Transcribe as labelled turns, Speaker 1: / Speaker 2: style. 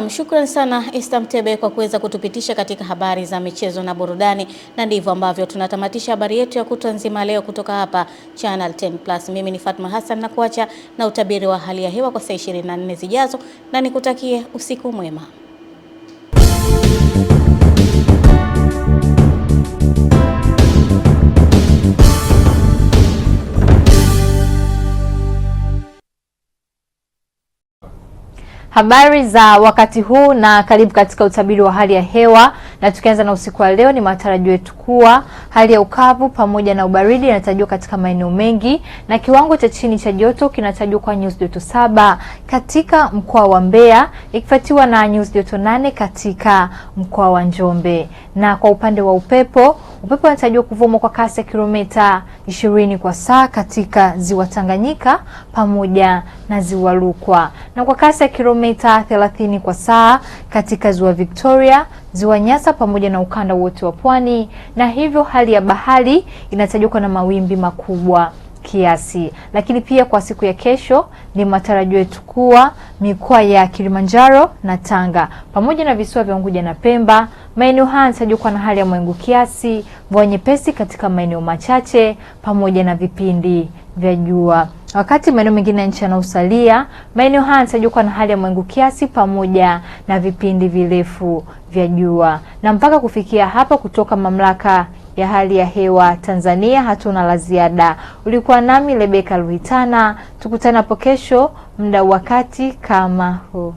Speaker 1: Naam, shukrani sana Esther Mtebe kwa kuweza kutupitisha katika habari za michezo na burudani, na ndivyo ambavyo tunatamatisha habari yetu ya kutwa nzima leo kutoka hapa Channel 10+. Mimi ni Fatma Hassan na kuacha na utabiri wa hali ya hewa kwa saa 24 zijazo, na nikutakie usiku mwema.
Speaker 2: Habari za wakati huu na karibu katika utabiri wa hali ya hewa, na tukianza na usiku wa leo, ni matarajio yetu kuwa hali ya ukavu pamoja na ubaridi inatarajiwa katika maeneo mengi, na kiwango cha chini cha joto kinatarajiwa kwa nyuzi joto 7 katika mkoa wa Mbeya, ikifuatiwa na nyuzi joto 8 katika mkoa wa Njombe. Na kwa upande wa upepo unatarajiwa kuvuma kwa kasi ya kilomita 20 kwa saa katika ziwa Tanganyika pamoja na ziwa Rukwa, na kwa kasi ya kilomita 30 kwa saa katika ziwa Victoria, ziwa Nyasa pamoja na ukanda wote wa pwani, na hivyo hali ya bahari inatarajiwa na mawimbi makubwa kiasi. Lakini pia kwa siku ya kesho ni matarajio yetu kuwa mikoa ya Kilimanjaro na Tanga pamoja na visiwa vya Unguja na Pemba, maeneo haya yanatarajiwa na hali ya mawingu kiasi, mvua nyepesi katika maeneo machache pamoja na vipindi vya jua. Wakati maeneo mengine ya nchi yanayosalia, maeneo haya yanatarajiwa na hali ya mawingu kiasi pamoja na vipindi virefu vya jua. Na mpaka kufikia hapa, kutoka Mamlaka ya Hali ya Hewa Tanzania hatuna la ziada. Ulikuwa nami Rebecca Luhitana, tukutane hapo kesho muda wakati kama huu.